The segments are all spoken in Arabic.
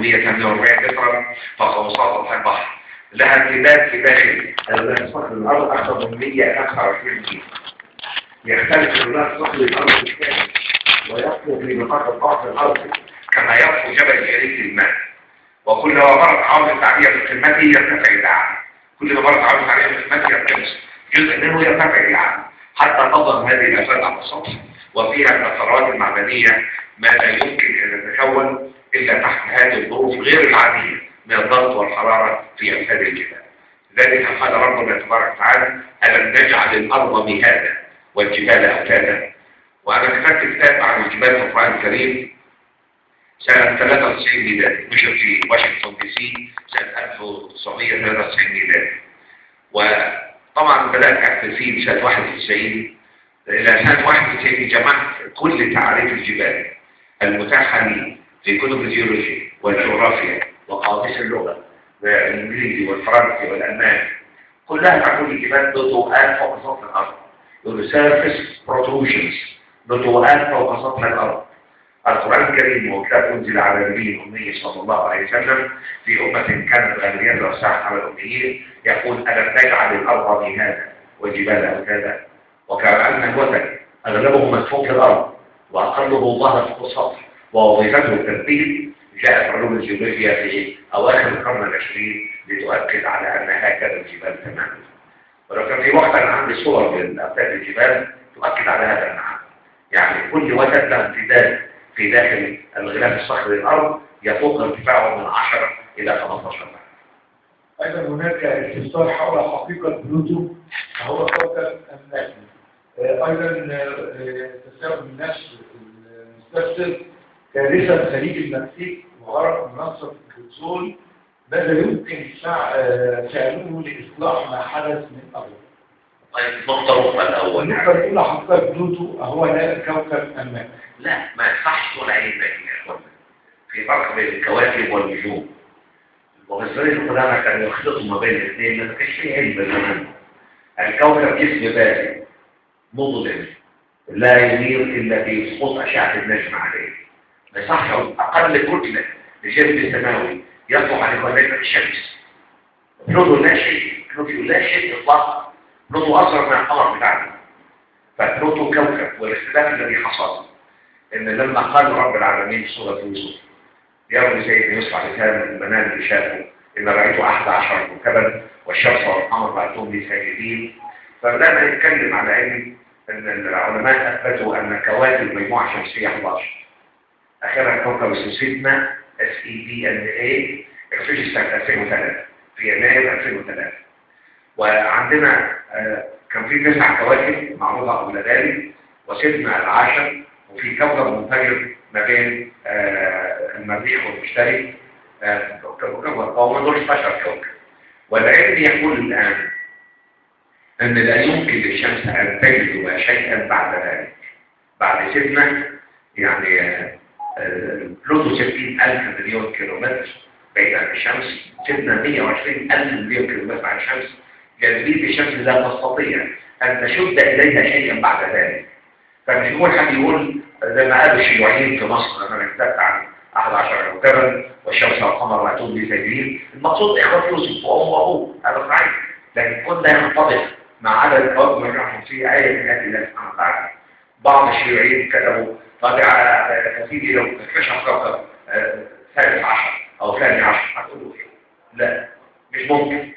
148 مترا فوق مسطح البحر، لها امتداد في داخل سطح الارض اكثر من 125 كيلو. يختلف منها سطح الارض بالكامل ويطفو في نطاق الضغط الارضي كما يطفو جبل جريد الماء، وكل ما مرت عرض التعبية في قمته يرتفع إلى أعلى، كل ما مرت عرض التعبية في قمته يرتفع جزء منه يرتفع إلى أعلى حتى تظهر هذه الآفات على السطح، وفيها من الثروات المعدنية ما لا يمكن أن يتكون إلا تحت هذه الظروف غير العادية من الضغط والحرارة في أمثال الجبال. لذلك قال ربنا تبارك وتعالى: ألم نجعل الأرض مهادا والجبال أوتادا. وأنا كتبت كتاب عن الجبال في القرآن الكريم سنة 93 ميلادي، نشر في واشنطن دي سي سنة 1993 ميلادي. وطبعا بدأت أكتب فيه سنة 91. إلى سنة 91 جمعت كل تعريف الجبال المتاحة لي في كتب الجيولوجيا والجغرافيا وقواميس اللغة والإنجليزي والفرنسي والألماني، كلها تقول الجبال نتوءات فوق سطح الأرض، surface protrusions، نتوءات فوق سطح الأرض. القرآن الكريم وكتاب أنزل على النبي الأمي صلى الله عليه وسلم في أمة كانت غالبيتها وسعت على الأميين يقول: ألم نجعل الأرض مهادا والجبال أوتادا. وكأن الوثن أغلبه مدفون في الأرض وأقله ظهر فوق السطح ووظيفته الترتيب. جاءت علوم الجيولوجيا في أواخر القرن العشرين لتؤكد على أن هكذا الجبال تماما. ولو كان في وقت أنا عندي صور من أمثال الجبال تؤكد على هذا المعنى، يعني كل وثن له امتداد في داخل الغلاف الصخري الأرض يفوق ارتفاعه من 10 إلى 15 متر. أيضا هناك استفسار حول حقيقة بلوتو وهو كوكب النجم. أيضا تساؤل الناس المستفسر: كارثة خليج المكسيك وغرق منصة البترول، ماذا يمكن فعله لإصلاح ما حدث من قبل؟ طيب نقطة الأول النقطة الأولى حقيقة بلوتو هو كوكب النجم. لا، ما يصحش تقول عليه نجم يا اخوانا. في فرق بين الكواكب والنجوم. المفسرين القدامى كانوا يخلطوا ما بين الاثنين، ما كانش فيه علم زمان. الكوكب جسم بارد مظلم لا ينير الا بسقوط اشعه النجم عليه. ما يصحش اقل كتله لجسم سماوي يطلع على كواكب الشمس. بلوتو لا شيء، بلوتو لا شيء اطلاقا. بلوتو اصغر من القمر بتاعنا. فبلوتو كوكب، والاختلاف الذي حصل ان لما قال رب العالمين في سوره يوسف: يرمي سيدنا يوسف عليه السلام المنام اللي شافه ان رايت 11 كوكبا والشمس والقمر رايتهم لي ساجدين، فبدانا نتكلم على ان العلماء اثبتوا ان كواكب المجموعه الشمسيه 11. اخرها كوكب اسمه سيدنا SEDNA اكتشف سنه 2003 في يناير 2003. وعندنا كان في 9 كواكب معروضه قبل ذلك، وسيدنا العاشر، وفي كوكب منفجر ما بين المريخ والمشتري كوكب والقمر، دول 11 كوكب. والعلم يقول الآن أن لا يمكن للشمس أن تجد شيئا بعد ذلك. بعد سيدنا يعني بلوتو 60,000 مليون كيلومتر بعيد عن الشمس، سيدنا 120,000 مليون كيلومتر عن الشمس. جاذبية الشمس لا تستطيع أن تشد إليها شيئا بعد ذلك. فمش يقول حد يقول زي ما قالوا الشيوعيين في مصر لما كتبت عن 11 كوكبا والشمس والقمر رايتهم لي ساجدين. المقصود اخوة يوسف وابوه هذا صحيح، لكن كل ده ينطبق مع عدد الكواكب المجموعة الشمسية آية من آيات الله سبحانه وتعالى. بعض الشيوعيين كتبوا طبيعة كثير لو اكتشف كوكب 13 أو 12 هتقولوا ايه؟ لا، مش ممكن.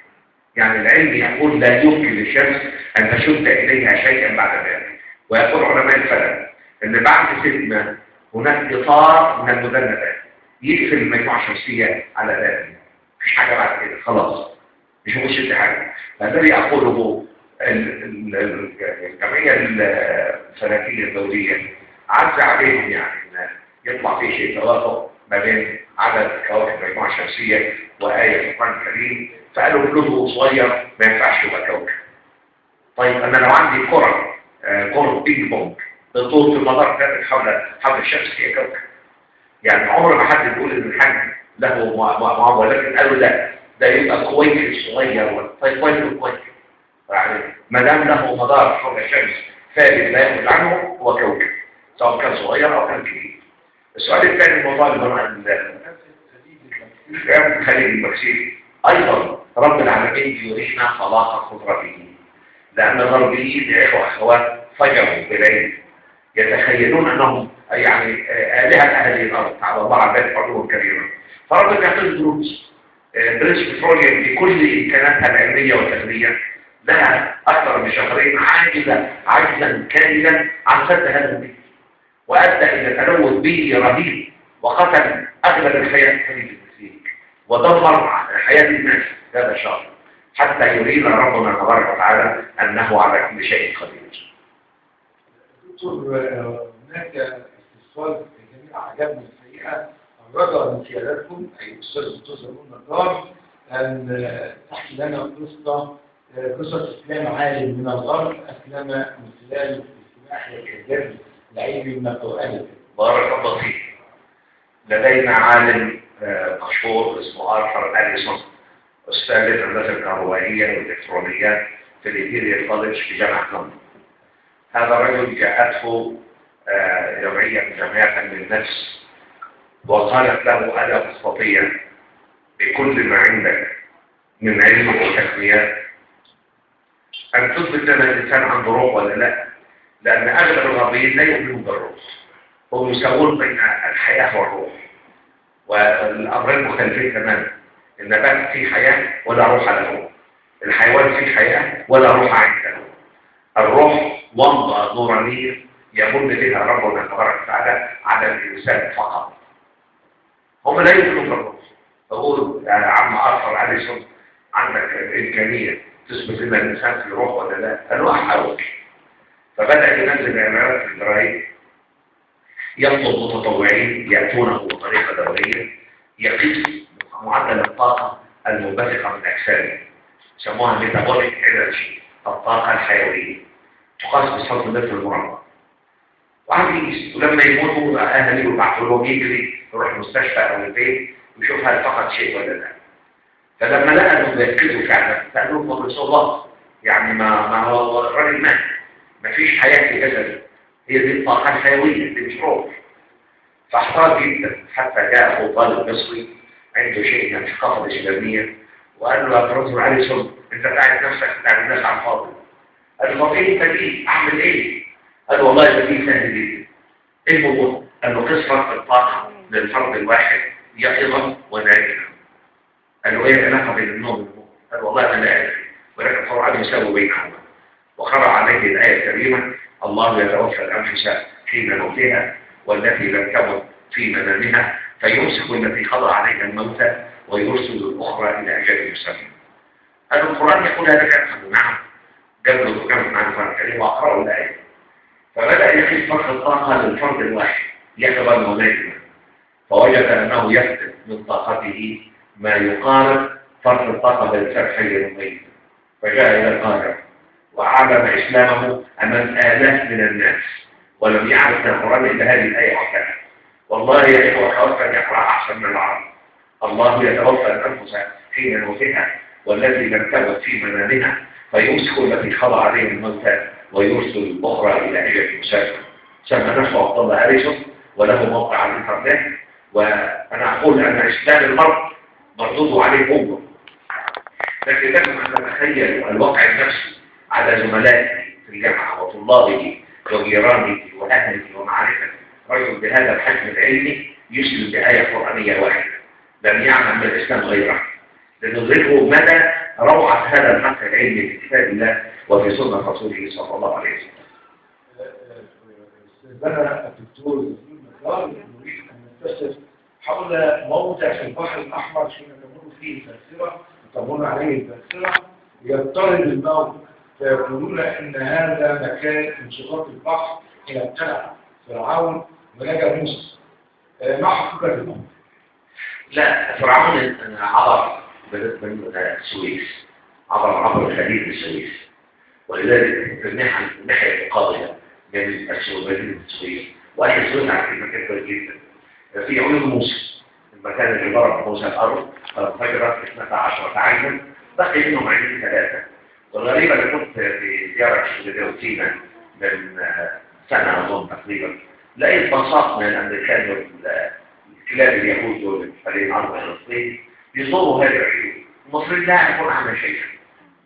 يعني العلم يقول لا يمكن للشمس أن تشد إليها شيئا بعد ذلك. ويقول علماء الفلك ان بعد سيدنا هناك اطار من المذنبات يقفل المجموعه الشمسيه على ذلك. مفيش حاجه بعد كده خلاص، مش مشد حاجه. فالذي اقوله الجمعيه الفلكيه الدوليه عز عليهم يعني ان يطلع في شيء توافق ما بين عدد كواكب المجموعه الشمسيه وايه في القران الكريم، فقالوا بلوتو صغير ما ينفعش يبقى كوكب. طيب انا لو عندي كره بينج بونج بتطول في المدار كامل حول الشمس هي كوكب. يعني عمر ما حد يقول ان الحجم له معامل، ولكن قالوا لا، ده يبقى كويكب صغير. طيب كويكب يعني ما دام له مدار حول الشمس ثابت لا يخرج عنه هو كوكب، سواء كان صغير او كان كبير. السؤال الثاني الموضوع اللي في الخليج المكسيكي أيضا رب العالمين يرينا صلاح قدرته، لأن الغربيين يا إخوة أخوات فجروا بالعلم، يتخيلون أنهم يعني آلهة أهل الأرض على الله عباد علوا كبيرا. فربنا يعطي دروس بريتش بتروليوم بكل إمكاناتها العلمية والتقنية لها أكثر من شهرين عاجزا كاملا عن سد هذا البيت، وأدى إلى تلوث بيئي رهيب وقتل أغلب الحياة في المكسيك ودمر حياة الناس هذا الشهر، حتى يرينا ربنا تبارك وتعالى أنه على كل شيء قدير. دكتور، هناك استفسار جميل عجبني الحقيقه، الرجاء من سيادتكم اي الاستاذ الدكتور زغلول نجار ان تحكي لنا قصه اسلام عالم من الغرب اسلم من خلال السماح والاعجاز العلمي من القران. بارك الله فيك. لدينا عالم مشهور اسمه آرثر أليسون، أستاذ الهندسة الكهربائية والإلكترونيات في الإمبيريال كوليدج في جامعة لندن. هذا الرجل جاءته جمعية من جمعيات علم النفس وقالت له ألا تستطيع بكل ما عندك من علم وتقنيات أن تثبت لنا الإنسان عنده روح ولا لا؟ لأن أغلب الغربيين لا يؤمنون بالروح، هم يساوون بين الحياة والروح، والأمرين مختلفين تماما. النبات فيه حياة ولا روح له، الحيوان فيه حياة ولا روح عنده. الروح ومضة نورانية يمن بها ربنا تبارك وتعالى على الإنسان فقط. هم لا يؤمنون بالروح. فقول يا عم آرثر أليسون عندك إمكانية تثبت لنا الإنسان في روح ولا لا؟ قالوا أحاول. فبدأ ينزل إعلانات في الجرايد يطلب متطوعين يأتونه بطريقة دورية يقيس معدل الطاقة المنبثقة من أجسامه، يسموها ميتابوليك إنرجي، الطاقة الحيوية، تقاس بصوت متر المربع. وعم يقيس، ولما يموتوا أهلي وبعثوا لهم يجري يروح المستشفى أو البيت ويشوف هل فقد شيء ولا لا. فلما لقى انهم بيركزوا فعلا قالوا لهم الله يعني ما هو الراجل مات، ما فيش حياه في جسده، هي دي الطاقه الحيويه دي مش روح. فاحتار جدا حتى جاء اخو طالب مصري عنده شيء من الثقافه الاسلاميه وقال له يا بروفيسور أليسون انت قاعد نفسك قاعد الناس على الفاضي. قال له طب ايه البديل؟ اعمل ايه؟ قال له والله البديل سهل جدا. ايه الموضوع؟ قال له قسمه الطاقه للفرد الواحد يقظا ونائما. قال له ايه العلاقه بين النوم والنوم؟ قال والله انا لا ادري، ولكن القران يساوي بينهما. وقرأ عليه الايه الكريمه الله يتوفى الانفس حين موتها والتي لم تمت في منامها فيمسك التي قضى عليها الموت ويرسل الاخرى الى اجل مسمى. قال القران يقول هذا كلام نعم. جاب له كلام عن القران الكريم واقرأوا الايه. فبدا يقيس فرق الطاقه للفرد الواحد يقظا ونائما، فوجد انه يفقد من طاقته ما يقارب فرق الطاقة بين الإنسان حي وميت. فجاء إلى القاهرة وأعلن إسلامه أمام آلاف من الناس ولم يعرف من القرآن إلا هذه الآية وحدها. والله يا إخوة أخوات أن يقرأ أحسن من العرب. الله يتوفى الأنفس حين موتها والتي لم تمت في منامها فيمسك التي قضى عليها الموت ويرسل الأخرى إلى أجل مسمى. سمى نفسه عبد الله أليسون وله موقع على الإنترنت. وأنا أقول أن إسلام المرء مردود عليه أمه، لكن لكم أن نتخيل الواقع النفسي على زملائه في الجامعة وطلابه وجيرانه وأهله ومعارفه. رجل بهذا الحجم العلمي يسلم بآية قرآنية واحدة لم يعلم من الإسلام غيرها، لنظهره مدى روعة هذا الحق العلمي في كتاب الله وفي سنة رسوله صلى الله عليه وسلم. استاذنا الدكتور زغلول نجار نريد ان نستفسر حول موضع في البحر الأحمر حين تمر فيه الباخرة وتمر عليه الباخرة يضطرب الموج فيقولون إن هذا مكان انشقاق البحر حين ابتلع فرعون ونجا موسى. ما حقيقة الموضوع؟ لا، فرعون عبر من السويس، عبر خليج السويس، ولذلك في الناحية المقابلة من مدينة السويس، وأهل السويس عارفين مكان كويس جدا. في عيون موسى المكان اللي ضرب موسى الأرض فانفجرت 12 عينا، بقي منهم عينين 3. والغريب أنا كنت في زيارة سينا من سنة أظن تقريبا، لقيت باصات من الأمريكان كلاب اليهود دول فريق العرب فلسطين يصوروا هذه العيون. المصريين لا يكون عامل شيئا،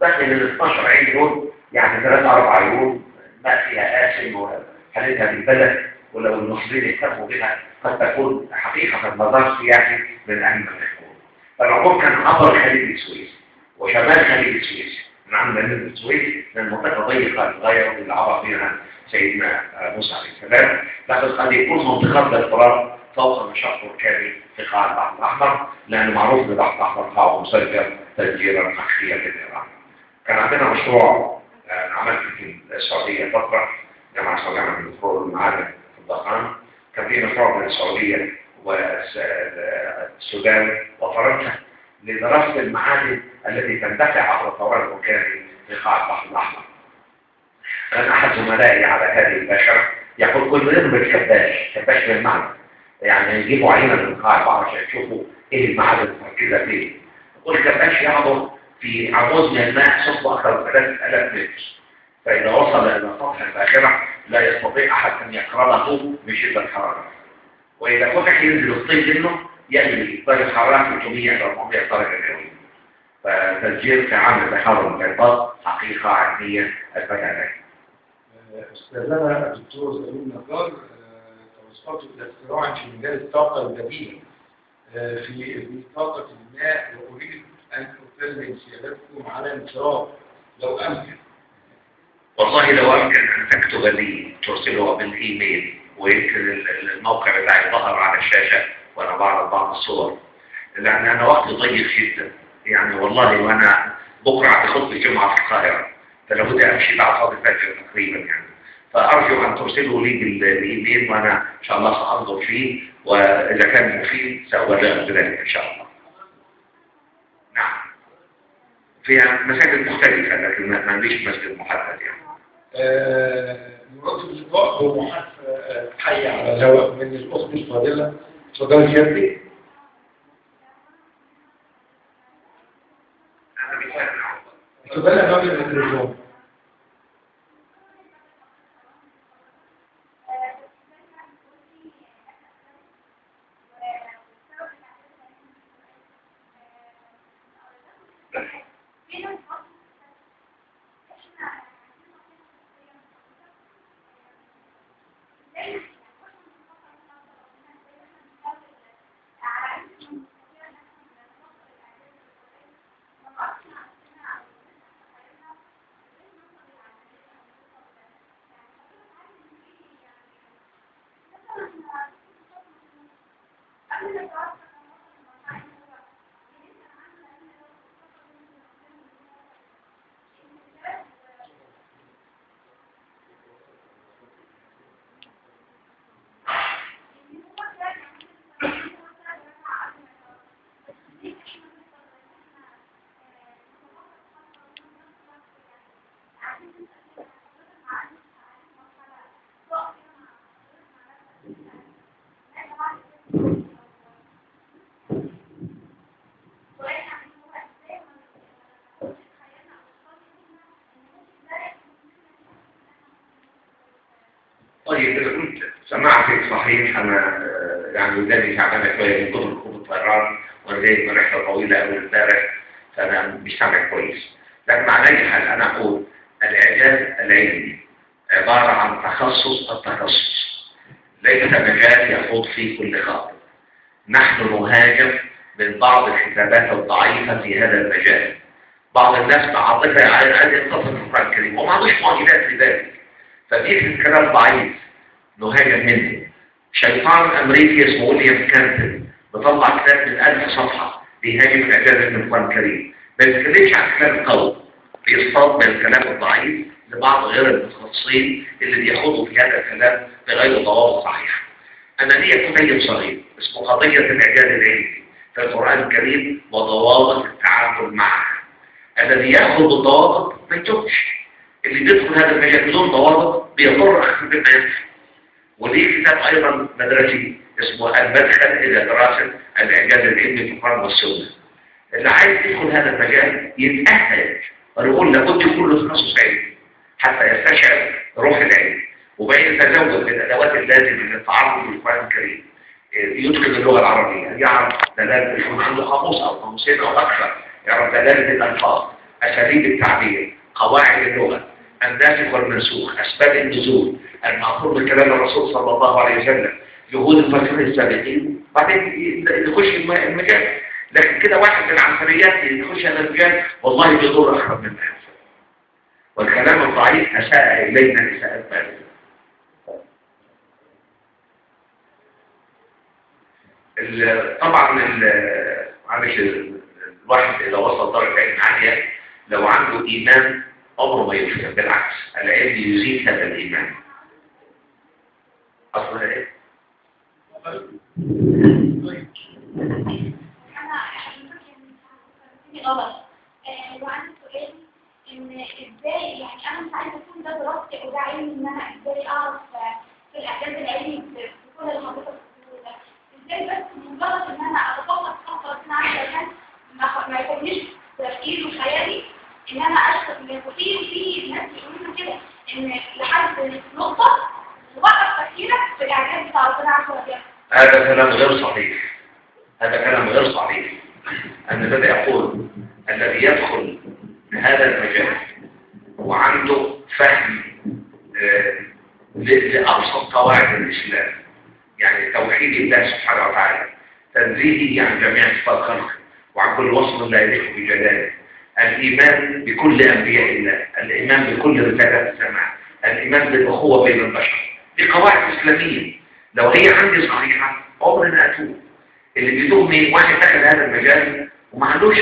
باقي من 12 عين دول يعني 3 4 عيون ما فيها آسم وحالتها بالبلد، ولو المصريين اهتموا بها قد تكون حقيقة مزار سياحي من أهم الحكومة. فالعبور كان عبر خليج السويس وشمال خليج السويس من عند مدينة السويس، لأن المنطقة ضيقة للغاية اللي عبر فيها سيدنا موسى عليه السلام، لكن قد يكون منطقة الاضطراب فوق مشاق بركاني في قاع البحر الأحمر، لأنه معروف ان البحر الأحمر قاعه مسجل تسجيلا مخفيا للإيران. كان عندنا مشروع عملت في السعودية فترة، جامعة البترول والمعادن في الضخام. كان في مشروع بين السعودية والسودان وفرنسا لدراسة المعادن التي تندفع عبر الطوران البركاني في قاع البحر الأحمر. كان أحد زملائي على هذه البشرة يقول كل يوم بالكباش للمعدن، يعني يجيبوا عينة من قاع البحر عشان يشوفوا إيه المعادن المركزة فيه. والكباش يعبر في عمود من الماء سطحه أكثر من 3000 متر، فإذا وصل إلى سطح الباخرة لا يستطيع أحد أن يقربه من شدة الحرارة، وإذا فتح ينزل الطين منه يجري درجة حرارة 300 إلى 400 درجة مئوية. فتسجيل تعامل بحر المحيطات حقيقة علمية أثبت عليها. أستاذنا الدكتور زغلول نجار توصلت إلى اختراع في مجال الطاقة البديلة في طاقة الماء، وأريد أن أكلم سيادتكم على انشراح لو أمكن. والله لو أمكن أن تكتب لي ترسله بالإيميل، ويمكن الموقع بتاعي ظهر على الشاشة وأنا بعرض بعض الصور، لأن أنا وقتي ضيق جدا يعني والله، وأنا بكرة عندي خطبة جمعة في القاهرة، فلابد أمشي بعد صلاة الفجر تقريبا يعني، فأرجو أن ترسله لي بالإيميل وأنا إن شاء الله سأنظر فيه، وإذا كان مفيد سأبلغ بذلك إن شاء الله. نعم، فيها مساجد مختلفة لكن ما عنديش مسجد محدد يعني. مرات اللقاء هو محادثة حية على الهواء من الأخت الفاضلة. تفضلي سيادتي. أنا مش فاهم. تفضلي أمام الميكروفون. طيب إذا كنت سمعتك صحيح، أنا يعني وداني تعبانة شوية من كتر ركوب الطيران وجاي من رحلة طويلة أول امبارح، فأنا مش سامع كويس. لكن مع ذلك أنا أقول الإعجاز العلمي عبارة عن تخصص التخصص، ليس مجال يخوض فيه كل خاطئ. نحن نهاجم من بعض الحسابات الضعيفة في هذا المجال. بعض الناس بعاطفة عايز يتصل بالقرآن الكريم وما عندوش معجزات لذلك، فبيكتب كلام ضعيف نهاجم منه. شيطان أمريكي اسمه ويليام كانتن بطلع كتاب من 1000 صفحة بيهاجم الإعجاز من القرآن الكريم، ما بيتكلمش عن الكلام القوي، بيصطاد من الكلام الضعيف لبعض غير المتخصصين اللي بياخدوا في هذا الكلام بغير ضوابط صحيحة. أنا ليا كتيب صغير اسمه قضية الإعجاز العلمي في القرآن الكريم وضوابط التعامل معه. الذي يأخذ بالضوابط ما يتوبش، اللي بيدخل هذا المجال بدون ضوابط بيضر أكثر مما ينفع. وليه كتاب أيضا مدرسي اسمه المدخل إلى دراسة الإعجاز العلمي في القرآن والسنة. اللي عايز يدخل هذا المجال يتأهل ونقول لابد يكون له تخصص علمي حتى يستشعر روح العلم، وبين يتزود بالأدوات اللازمة للتعرض للقرآن الكريم. يتقن اللغة العربية، يعرف دلالة، يكون عنده قاموس أو قاموسين أو أكثر، يعرف دلالة الألفاظ، أساليب التعبير، قواعد اللغة، الناسخ والمنسوخ، أسباب النزول، المأخوذ من كلام الرسول صلى الله عليه وسلم، جهود المفسرين السابقين، بعدين يخش المجال. لكن كده واحد من العنصريات يخش هذا المجال والله بيضر أكثر من الناس. والكلام الضعيف أساء إلينا إساءة بالغة. طبعا معلش الواحد إذا وصل درجة علم عالية لو عنده إيمان عمره ما يفهم، بالعكس العلم يزيد هذا الإيمان. أصلا إيه؟ غلط. وعندي سؤال ان ازاي يعني انا مش عايزه اكون ده دراستي وده علمي ان انا ازاي اعرف في الاعداد العلمي بكل اللي حضرتك بتقوله ده، ازاي بس مجرد ان انا اتفق 35 عام ما يكونش تفكير وخيالي ان انا اشتغل في ناس بيقولوا كده ان لحد نقطه وقف تفكيرك في الاعداد بتاع ربنا عز وجل. هذا كلام غير صحيح. هذا كلام غير صحيح. أنا بدأ يقول الذي يدخل هذا المجال وعنده فهم لأبسط قواعد الإسلام، يعني توحيد الله سبحانه وتعالى، تنزيهه عن جميع صفات خلقه وعن كل وصف لا يليق بجلاله، الإيمان بكل أنبياء الله، الإيمان بكل رسالات السماء، الإيمان بالأخوة بين البشر. دي قواعد إسلامية لو هي عندي صحيحة عمرنا أتوب. اللي بيدومني واحد دخل هذا المجال وما عندوش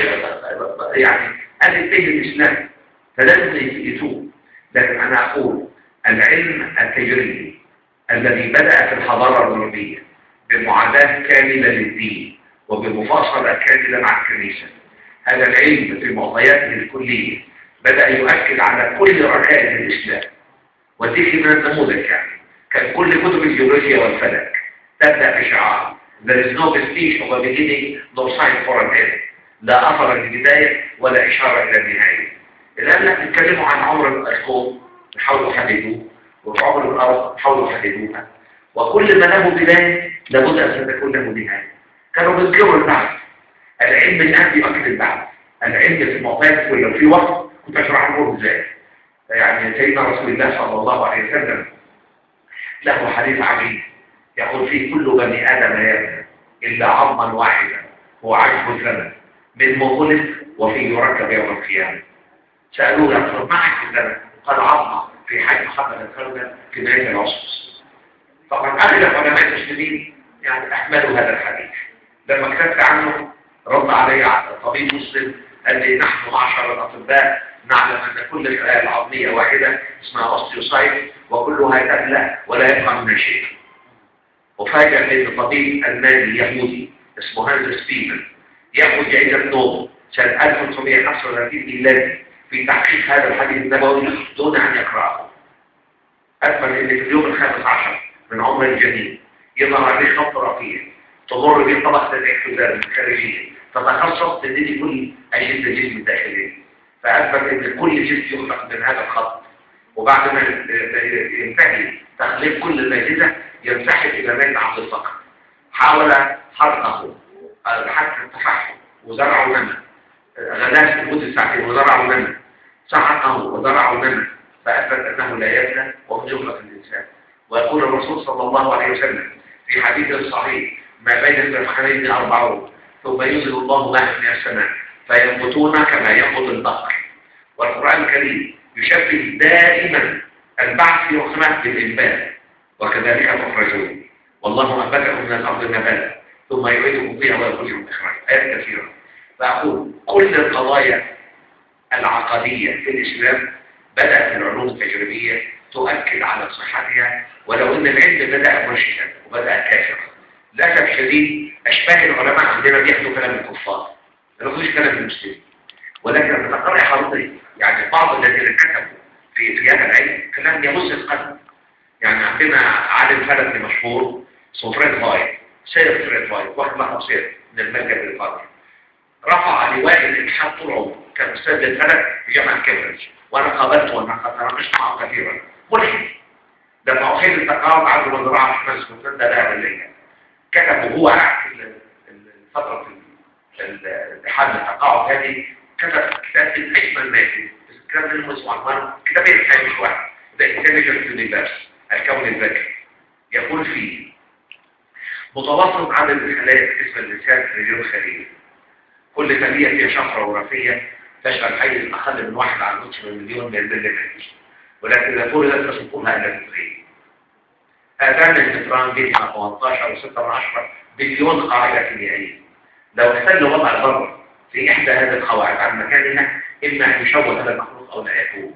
يعني ألف به الإسلام فلازم يتوب. لكن أنا أقول العلم التجريبي الذي بدأ في الحضارة الغربية بمعاداة كاملة للدين وبمفاصلة كاملة مع الكنيسة، هذا العلم في معطياته الكلية بدأ يؤكد على كل ركائز الإسلام. وديك من النموذج يعني كان كل كتب الجيولوجيا والفلك تبدأ بشعار There is no vestige of a beginning nor sign for an end. لا أثر للبداية ولا إشارة إلى النهاية. الآن لا تتكلموا عن عمر الكون حاولوا يحددوه، وفي عمر الأرض حاولوا يحددوها، وكل ما له بداية لابد أن تكون له نهاية. كانوا بيذكروا البعث. العلم الآن بيؤكد البعث. العلم في المعطيات ولو في وقت كنت أشرح لكم إزاي. يعني سيدنا رسول الله صلى الله عليه وسلم له حديث عجيب يقول فيه كل بني آدم يبنى إلا عظما واحدا هو عجب الزمن من مغلق وفيه يركب يوم القيامة. سألوه يقول ما عجب الزمن؟ قال عظمة في حي محمد الخلدة في نهاية العصر. طبعا أغلب علماء المسلمين يعني أحملوا هذا الحديث. لما كتبت عنه رد علي طبيب مسلم قال لي نحن معشر الأطباء نعلم أن كل الخلايا العظمية واحدة اسمها أوستيوسايت وكلها تبلى ولا يبقى منها شيء. وفاجأ ان طبيب ألماني يهودي اسمه هانز سبيمن ياخذ جائزة نوبل سنة 1935 ميلادي في تحقيق هذا الحديث النبوي دون أن يقرأه. أثبت أن في اليوم الخامس عشر من عمر الجنين يظهر عليه خط رفيع تمر به طبقة الاحتزاز الخارجية تتخصص تدري كل أجهزة الجسم الداخلية. فأثبت أن كل جسم يخلق من هذا الخط، وبعد ما ينتهي تخليق كل الأجهزة ينسحب إلى ميت عبد الفقر. حاول حرقه حتى التفحم وزرعه نمى، غلاس لمدة ساعتين وزرعه نمى، سحقه وزرعه نمى، فأثبت أنه لا يبنى ومن جملة الإنسان. ويقول الرسول صلى الله عليه وسلم في حديث صحيح ما بين الفخذين 40 ثم ينزل الله ماء من السماء فينبتون كما ينبت البقر. والقرآن الكريم يشبه دائما البعث يوم القيامة بالإنبات وكذلك تخرجون والله أنبتكم من الأرض نباتا ثم يعيدكم فيها ويخرجكم إخراجا. آيات كثيرة. فأقول كل القضايا العقدية في الإسلام بدأت العلوم التجريبية تؤكد على صحتها، ولو أن العلم بدأ مرشدا وبدأ كافرا. للأسف الشديد أشباه العلماء عندنا بياخدوا كلام الكفار ما بياخدوش كلام المسلمين. ولكن لما تقرأ حضرتك يعني بعض الذين كتبوا في هذا العلم كلام يمس القلب. يعني عندنا عالم فلكي مشهور اسمه فريد وايت، سير فريد وايت، واحد لقب سير من الملكة البريطاني، رفع لواء الإلحاد طول عمره، كان أستاذ للفلك في جامعة كامبريدج، وأنا قابلته وناقشت معه كثيرا. ملحد لما أحيل التقاعد عنده مزرعة في مصر ممتدة لها بالليل، كتب وهو قاعد في فترة الاتحاد التقاعد هذه، كتب كتاب أجمل ما يكون، كتاب المسلمان كتابين حامش واحد، ده Intelligent Universe الكون الذكي. يقول فيه متوسط عدد الخلايا في جسم الإنسان مليون خلية، كل خلية فيها شفرة وراثية تشغل حيز أقل من 1/10 مليون من المليمتر، ولكن لا توجد تصفونها إلا بالتغيير. هذان النيوترون بيجمع 18.6 بليون قاعدة كيميائية. لو احتل وضع الذرة في إحدى هذه القواعد عن مكانها، إما أن يشوه هذا المخلوق أو لا يكون.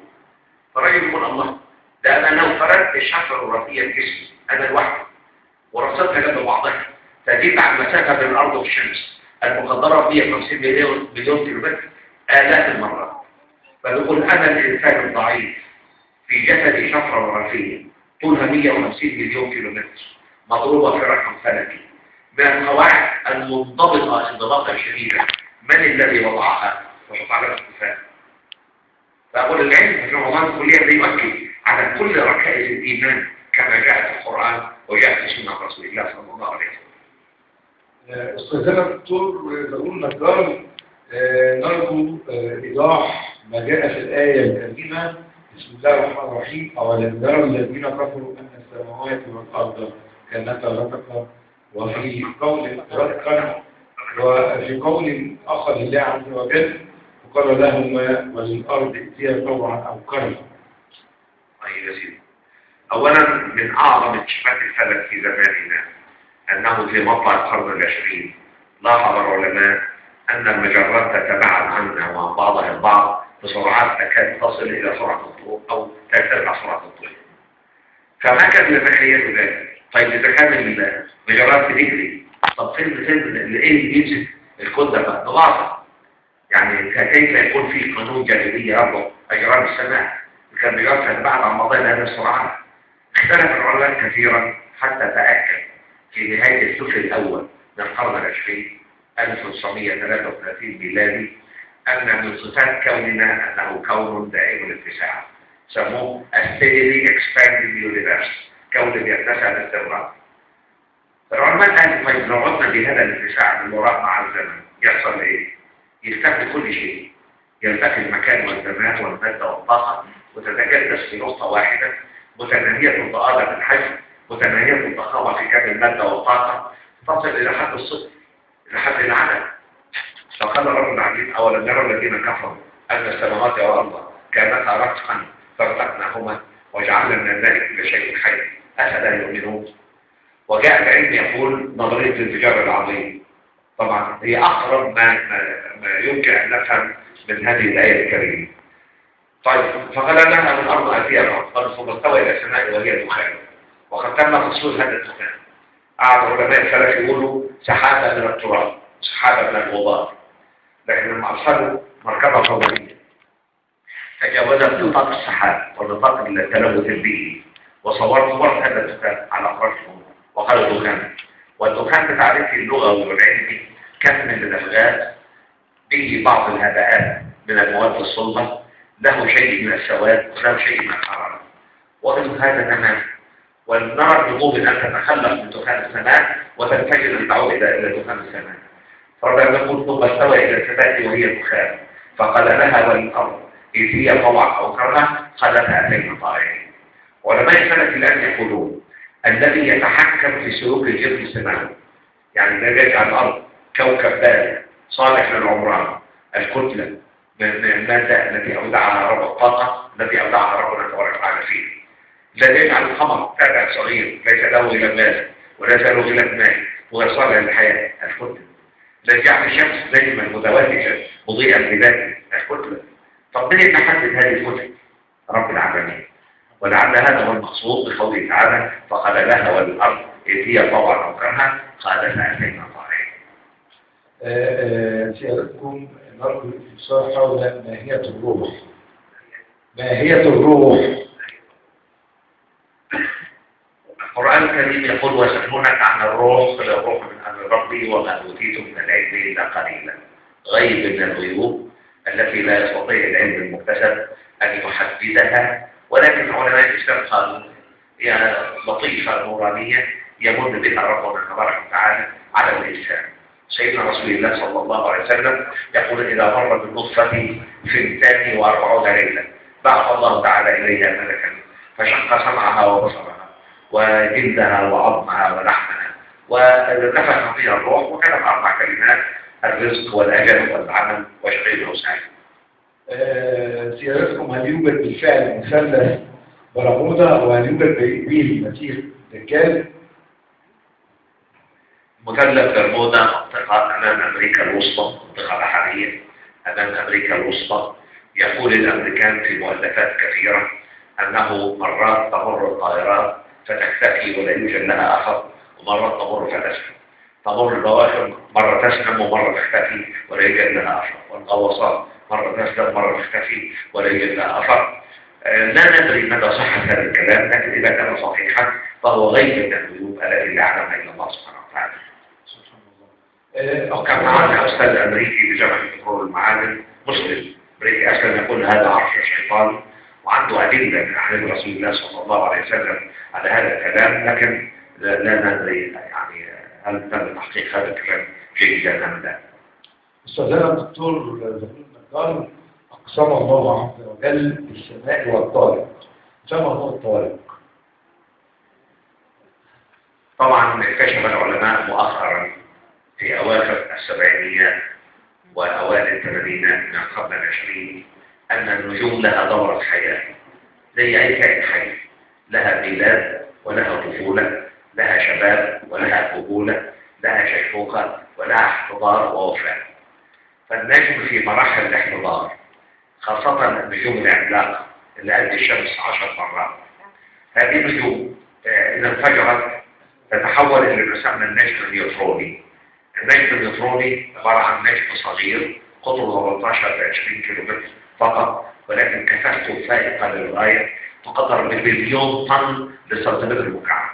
فالرجل يقول الله، ده أنا لو فردت الشفرة الوراثية في جسمي أنا لوحدي ورصدتها جنب بعضها، تزيد عن مسافة بين الأرض والشمس المقدرة 150 مليون كيلومتر آلاف المرات. فنقول أنا الإنسان الضعيف في جسدي شفرة وراثية طولها 150 مليون كيلومتر مضروبة في رقم فلكي من القواعد المنضبطة انضباطا شديدا، من الذي وضعها؟ وحط على الاستفهام. فأقول العلم في رمضان الكلية يؤكد على كل ركائز الإيمان كما جاء في القرآن وجاء في سنة رسول الله صلى الله عليه وسلم. أستاذنا الدكتور بقول نجار، نرجو إيضاح ما جاء في الآية الكريمة بسم الله الرحمن الرحيم: أولم يرى الذين كفروا أن السماوات والأرض كانتا رتقا، وفي قول رتقا وفي قول آخر لله عز وجل وقال لهما وللأرض ائتيا طوعا أو كرها. طيب يا سيدي، أولا من أعظم اكتشافات الفلك في زماننا أنه في مطلع القرن العشرين لاحظ العلماء أن المجرات تتباعد عنا وعن بعضها البعض بسرعات تكاد تصل إلى سرعة الضوء أو ترتفع سرعة الضوء. فما كان يتخيل ذلك. طيب إذا كان المجرات تجري، طب فين اللي بيمسك الكود ده بقى؟ ضغط. يعني كيف يكون في قانون جاذبية يربط أجرام السماء؟ كان المجرات تتباعد عن بعضها بهذه السرعات. اختلف العلماء كثيرا حتى تأكد في نهاية الثلث الأول من القرن العشرين 1933 ميلادي أن من صفات كوننا أنه كون دائم الاتساع، سموه steadily expanding universe، كون يتسع باستمرار. العلماء قالوا طيب لو عدنا بهذا الاتساع المراد مع الزمن يحصل إيه؟ يختفي كل شيء، يلتقي المكان والزمان والمادة والطاقة وتتجدد في نقطة واحدة متناهية الضآلة في الحجم، متناهية الضخامة في كم المادة والطاقة، تصل إلى حد الصفر، إلى حد العدد. فقال الرب العزيز: أولم يرى الذين كفروا أن السماوات والأرض كانتا رتقا فارتقناهما وجعلنا من الماء كل شيء حي أفلا يؤمنون. وجاء العلم يقول نظرية الانفجار العظيم. طبعا هي أقرب ما يمكن أن نفهم من هذه الآية الكريمة. طيب فقال لها الأرض أتيها الأرض ثم استوى إلى السماء وهي دخان، وقد تم تصوير هذا الدخان. قعد علماء الفلك يقولوا سحابة من التراب، سحابة من الغبار، لكن لما أرسلوا مركبة فضائية تجاوزت نطاق السحاب ونطاق التلوث البيئي وصورت هذا الدخان على أطرافهم وقالوا دخان. والدخان بتعريف اللغوي والعلمي كم من الغاز به بعض الهباءات من المواد الصلبة، له شيء من السواد وله شيء من الحرارة، ومن هذا تمام. ونرى النجوم أن تتخلق من دخان السماء وتنفجر لتعود إلى دخان السماء. فربنا يقول ثم استوى إلى السماء وهي دخان فقال لها وللأرض ائتيا طوعا أو كرها قالتا أتينا طائعين. علماء الفلك الآن يقولون الذي يتحكم في سلوك الجسم السماوي، يعني الذي يجعل الأرض كوكب بالغ صالح للعمران، الكتلة من المادة التي أودعها رب الطاقة التي أودعها ربنا تبارك وتعالى فيه، الذي يجعل القمر تابع صغير ليس له غلاف مائي وليس له غلاف مائي وغير صالح للحياة، الكتلة. الذي يجعل الشمس دائما متوازية مضيئا بذاته، الكتلة. طب مين يحدد هذه الكتلة؟ رب العالمين. ولعل هذا هو المقصود بقوله تعالى فقال لها وللأرض ائتيا طوعا أو كرها قالتا أتينا طائعين. سيادتكم نرجو الاستفسار حول ماهية الروح. ماهية الروح. القرآن الكريم يقول ويسألونك عن الروح قل الروح من أمر ربي وما أوتيتم من العلم إلا قليلا. غيب من الغيوب التي لا يستطيع العلم المكتسب أن يحددها، ولكن علماء الإسلام قالوا يا لطيفة نورانية يمن بها ربنا تبارك وتعالى على الإنسان. سيدنا رسول الله صلى الله عليه وسلم يقول إذا مر بالنطفة 42 ليلة بعث الله تعالى إليها ملكا فشق سمعها وبصرها وجلدها وعظمها ولحمها ونفخ فيها الروح وكلم 4 كلمات: الرزق والأجل والعمل وشقي وسعيد. سيادتكم، هل يوجد بالفعل مثلث برمودا وهل يوجد به المسيح الدجال؟ مثلث برمودا منطقة أمام أمريكا الوسطى، منطقة بحرية أمام أمريكا الوسطى. يقول الأمريكان في مؤلفات كثيرة أنه مرات تمر الطائرات فتختفي ولا يوجد لها أثر، ومرات تمر فتسلم. تمر البواخر مرة تسلم ومرة تختفي ولا يوجد لها أثر، والغواصات مرة تسلم مرة تختفي ولا يوجد لها أثر. لا ندري مدى صحة هذا الكلام، لكن إذا كان صحيحا فهو غيب من الغيوب التي لا يعلمها إلا الله سبحانه وتعالى. وكان معنا أستاذ أمريكي بجامعة البترول والمعادن مسلم أمريكي أسلم يقول هذا عرش الشيطان، وعنده أدلة من أحاديث رسول الله صلى الله عليه وسلم على هذا الكلام، لكن لا ندري يعني هل تم تحقيق هذا الكلام جيدا أم لا. أستاذنا الدكتور زكريا النجار، أقسم الله عز وجل بالسماء والطارق، فما هو الطارق؟ طبعا اكتشف العلماء مؤخرا في أواخر السبعينيات وأوائل الثمانينات من القرن العشرين أن النجوم لها دورة حياة زي أي كائن حي، لها ميلاد ولها طفولة، لها شباب ولها كهولة، لها شيخوخة ولها احتضار ووفاة. فالنجم في مراحل الاحتضار، خاصة النجوم العملاقة اللي قد الشمس 10 مرات. هذه النجوم إذا انفجرت تتحول إلى ما يسمى النجم النيوتروني. النجم النيوتروني عبارة عن نجم صغير قطره 18 ل 20 كيلومتر فقط، ولكن كثافته فائقة للغاية، تقدر بمليون طن للسنتيمتر مكعب.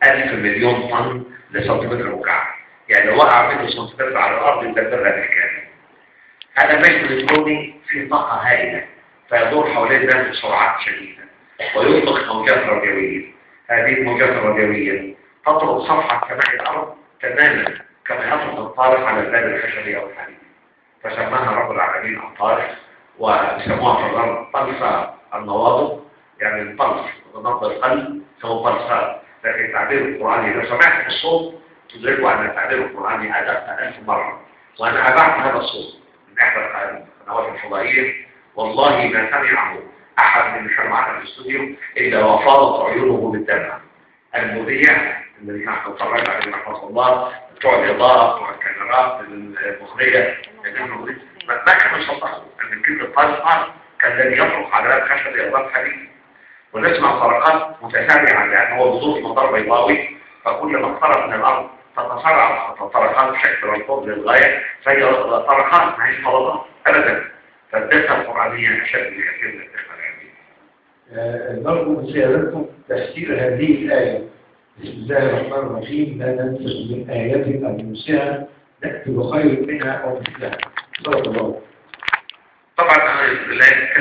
1000 مليون طن لسنتيمتر مكعب، يعني لو وقع منه سنتيمتر على الأرض يدمرها بالكامل. هذا النجم النيوتروني فيه طاقة هائلة، فيدور حوالين الناس بسرعات شديدة ويطلق موجات راديوية. هذه الموجات الراديوية تطرد صفحة سماء الأرض تماما كما يطرد الطارق على الباب الخشبي أو الحديد، فسماها رب العالمين الطارق، وسموها في الأرض طلسة النواضب، يعني الطلس ونبض القلب سوى طلسات. لكن التعبير القرآني لو سمعت الصوت تدركوا أن التعبير القرآني أدق 1000 مرة. وأنا أبعت هذا الصوت من إحدى القنوات الفضائية، والله ما سمعه أحد من المعنا في الاستوديو إلا وفاضت عيونه بالدمع. المذيع الذي نحن نتفرج عليه رحمه الله، بتوع الإضاءة بتوع الكاميرات المخرجة، ما كانوا يصدقوا أن كلمة طلقة كان الذي يطرق على باب خشبي أو باب حديد، ونسمع طرقات متتابعة لأن هو بظروف مطار بيضاوي، فكل ما اقترب من الأرض تتصارع الطرقات بشكل رفض للغاية، فهي طرقات ما هيش فرضات أبدا. فالدقة القرآنية أشد بكثير من الدقة العلمية. نرجو من سيادتكم تفسير هذه الآية: بسم الله الرحمن الرحيم، لا ننسخ من آية أو ننسها نأتي بخير منها أو مثلها. صدق الله. طبعا أنا لا